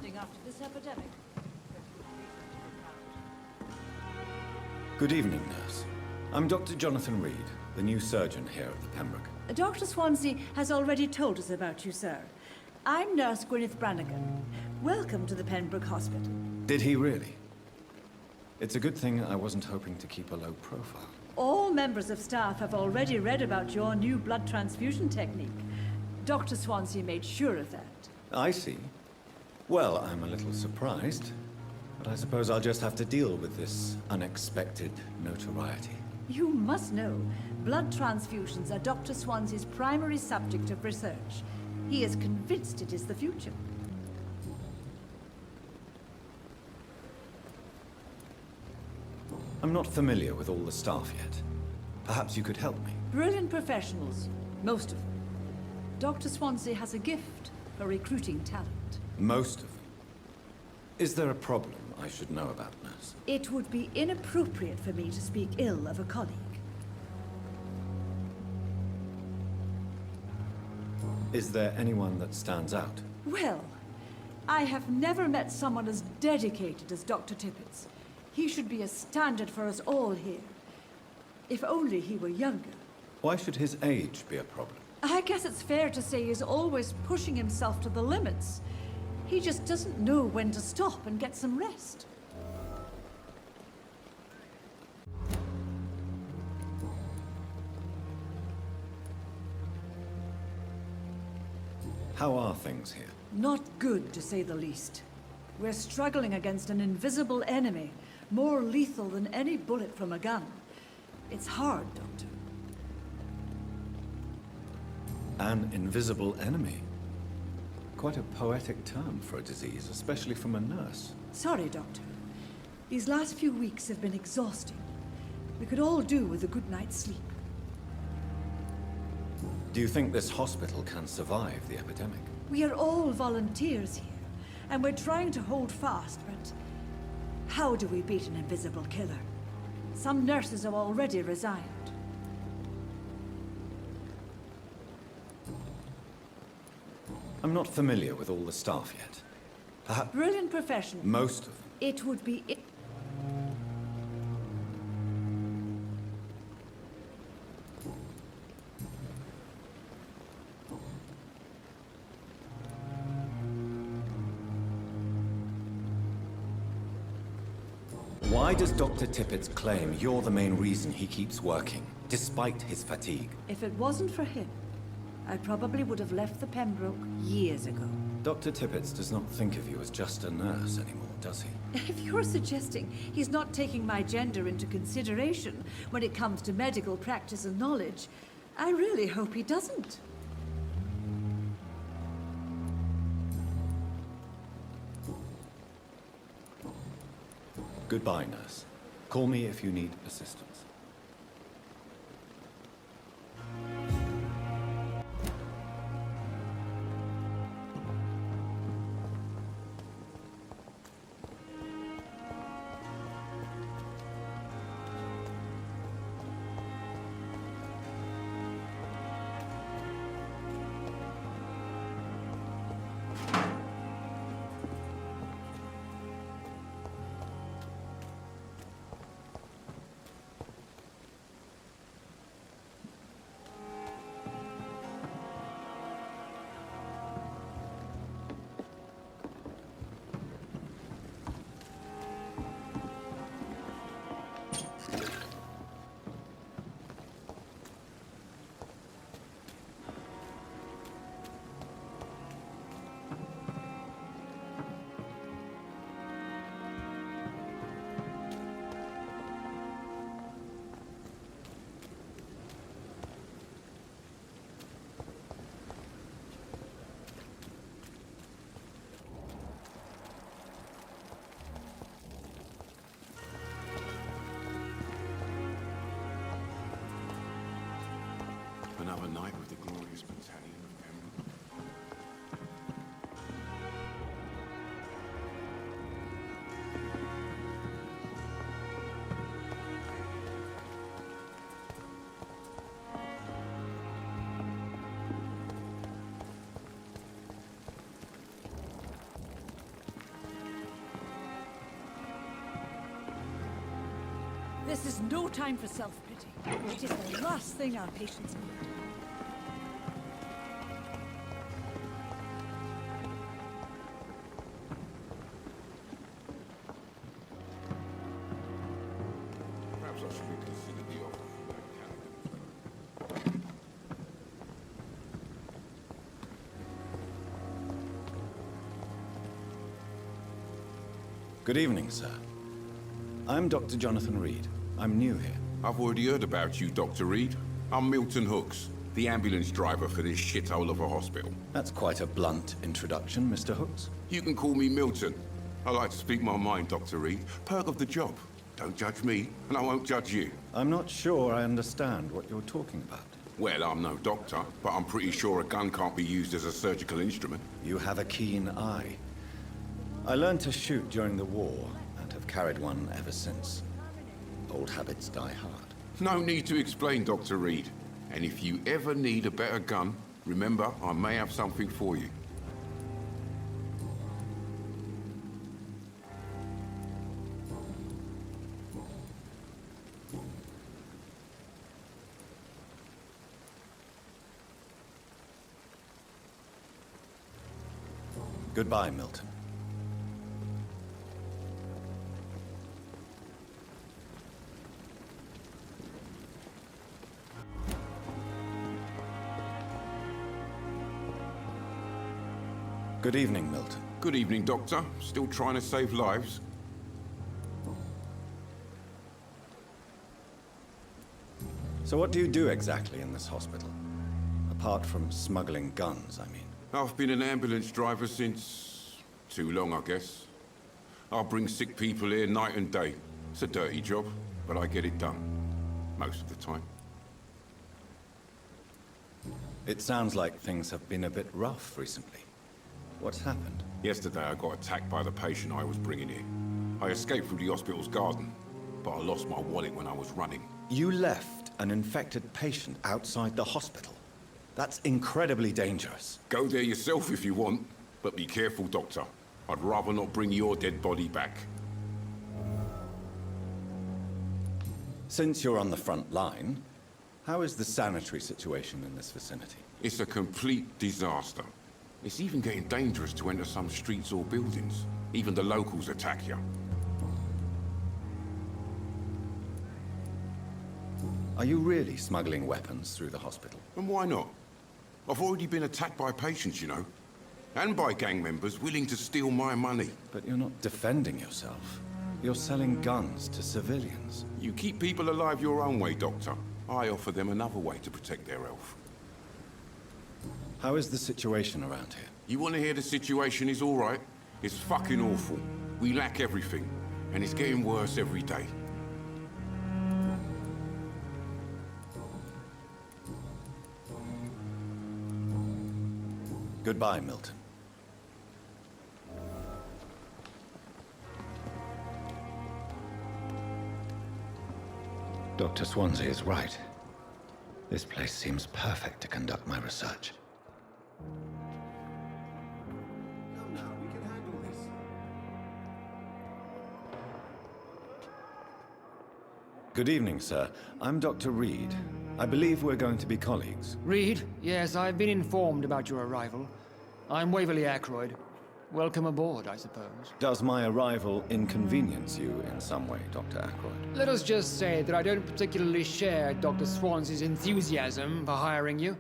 responding after this epidemic. Good evening, nurse. I'm Dr. Jonathan Reed, the new surgeon here at the Pembroke. Dr. Swansea has already told us about you, sir. I'm Nurse Gwyneth Brannigan. Welcome to the Pembroke Hospital. Did he really? It's a good thing I wasn't hoping to keep a low profile. All members of staff have already read about your new blood transfusion technique. Dr. Swansea made sure of that. I see. Well, I'm a little surprised, but I suppose I'll just have to deal with this unexpected notoriety. You must know, blood transfusions are Dr. Swansea's primary subject of research. He is convinced it is the future. I'm not familiar with all the staff yet. Perhaps you could help me. Brilliant professionals, most of them. Dr. Swansea has a gift for recruiting talent. Most of them. Is there a problem I should know about, nurse? It would be inappropriate for me to speak ill of a colleague. Is there anyone that stands out? Well, I have never met someone as dedicated as Dr. Tippett's. He should be a standard for us all here. If only he were younger. Why should his age be a problem? I guess it's fair to say he's always pushing himself to the limits. He just doesn't know when to stop and get some rest. How are things here? Not good, to say the least. We're struggling against an invisible enemy, more lethal than any bullet from a gun. It's hard, Doctor. An invisible enemy? Quite a poetic term for a disease, especially from a nurse. Sorry, Doctor. These last few weeks have been exhausting. We could all do with a good night's sleep. Do you think this hospital can survive the epidemic? We are all volunteers here, and we're trying to hold fast, but how do we beat an invisible killer? Some nurses have already resigned. I'm not familiar with all the staff yet. Perhaps Brilliant professional. most of them. It would be... Why does Dr. Tippett claim you're the main reason he keeps working, despite his fatigue? If it wasn't for him, I probably would have left the Pembroke years ago. Dr. Tippett does not think of you as just a nurse anymore, does he? If you're suggesting he's not taking my gender into consideration when it comes to medical practice and knowledge, I really hope he doesn't. Goodbye, nurse. Call me if you need assistance. Another night with the glorious battalion of Pembroke. This is no time for self-pity. It is the last thing our patients need. Perhaps I should reconsider the offer from that candidate. Good evening, sir. I'm Dr. Jonathan Reed. I'm new here. I've already heard about you, Dr. Reed. I'm Milton Hooks, the ambulance driver for this shithole of a hospital. That's quite a blunt introduction, Mr. Hooks. You can call me Milton. I like to speak my mind, Dr. Reed. Perk of the job. Don't judge me, and I won't judge you. I'm not sure I understand what you're talking about. Well, I'm no doctor, but I'm pretty sure a gun can't be used as a surgical instrument. You have a keen eye. I learned to shoot during the war, and have carried one ever since. Old habits die hard. No need to explain, Dr. Reed. And if you ever need a better gun, remember, I may have something for you. Goodbye, Milton. Good evening, Milton. Good evening, Doctor. Still trying to save lives? So what do you do exactly in this hospital? Apart from smuggling guns, I mean. I've been an ambulance driver since... too long, I guess. I bring sick people here night and day. It's a dirty job, but I get it done. Most of the time. It sounds like things have been a bit rough recently. What's happened? Yesterday I got attacked by the patient I was bringing in. I escaped through the hospital's garden, but I lost my wallet when I was running. You left an infected patient outside the hospital. That's incredibly dangerous. Go there yourself if you want, but be careful, Doctor. I'd rather not bring your dead body back. Since you're on the front line, how is the sanitary situation in this vicinity? It's a complete disaster. It's even getting dangerous to enter some streets or buildings. Even the locals attack you. Are you really smuggling weapons through the hospital? And why not? I've already been attacked by patients, you know. And by gang members willing to steal my money. But you're not defending yourself. You're selling guns to civilians. You keep people alive your own way, Doctor. I offer them another way to protect their health. How is the situation around here? You want to hear the situation is all right? It's fucking awful. We lack everything, and it's getting worse every day. Goodbye, Milton. Dr. Swansea is right. This place seems perfect to conduct my research. Good evening, sir. I'm Dr. Reed. I believe we're going to be colleagues. Reed? Yes, I've been informed about your arrival. I'm Waverly Ackroyd. Welcome aboard, I suppose. Does my arrival inconvenience you in some way, Dr. Ackroyd? Let us just say that I don't particularly share Dr. Swansea's enthusiasm for hiring you.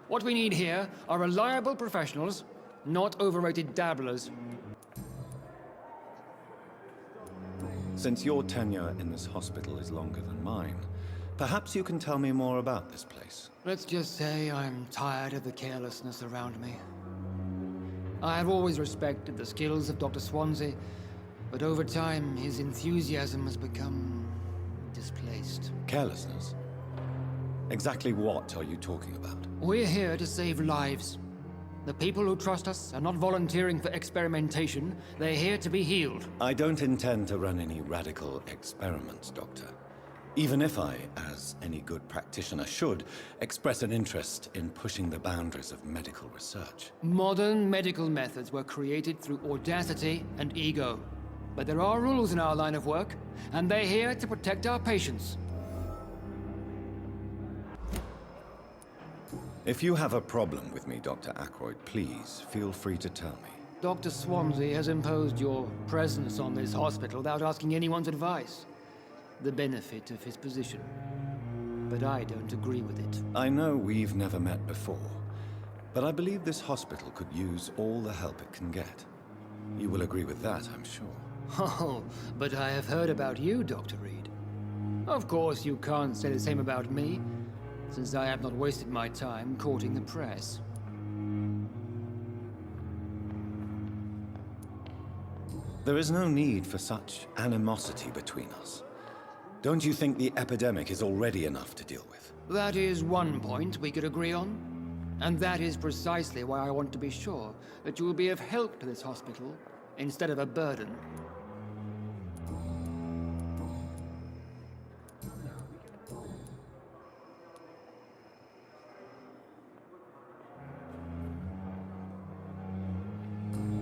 What we need here are reliable professionals, not overrated dabblers. Since your tenure in this hospital is longer than mine, perhaps you can tell me more about this place. Let's just say I'm tired of the carelessness around me. I have always respected the skills of Dr. Swansea, but over time, his enthusiasm has become displaced. Carelessness? Exactly what are you talking about? We're here to save lives. The people who trust us are not volunteering for experimentation. They're here to be healed. I don't intend to run any radical experiments, Doctor. Even if I, as any good practitioner should, express an interest in pushing the boundaries of medical research. Modern medical methods were created through audacity and ego. But there are rules in our line of work, and they're here to protect our patients. If you have a problem with me, Dr. Ackroyd, please feel free to tell me. Dr. Swansea has imposed your presence on this hospital without asking anyone's advice. The benefit of his position. But I don't agree with it. I know we've never met before, but I believe this hospital could use all the help it can get. You will agree with that, I'm sure. Oh, but I have heard about you, Dr. Reed. Of course, you can't say the same about me, since I have not wasted my time courting the press. There is no need for such animosity between us. Don't you think the epidemic is already enough to deal with? That is one point we could agree on. And that is precisely why I want to be sure that you will be of help to this hospital, instead of a burden.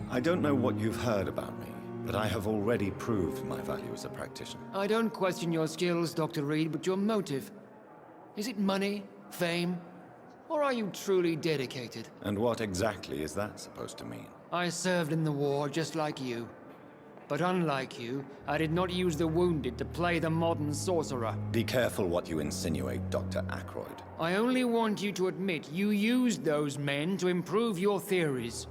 I don't know what you've heard about me, but I have already proved my value as a practitioner. I don't question your skills, Dr. Reed, but your motive. Is it money, fame, or are you truly dedicated? And what exactly is that supposed to mean? I served in the war just like you. But unlike you, I did not use the wounded to play the modern sorcerer. Be careful what you insinuate, Dr. Ackroyd. I only want you to admit you used those men to improve your theories.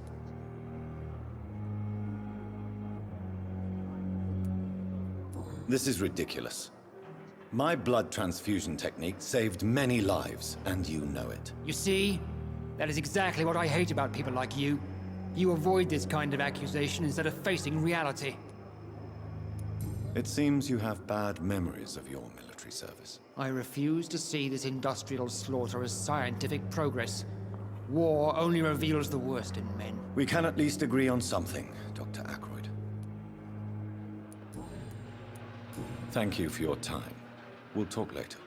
This is ridiculous. My blood transfusion technique saved many lives, and you know it. You see? That is exactly what I hate about people like you. You avoid this kind of accusation instead of facing reality. It seems you have bad memories of your military service. I refuse to see this industrial slaughter as scientific progress. War only reveals the worst in men. We can at least agree on something, Dr. Ackroyd. Thank you for your time. We'll talk later.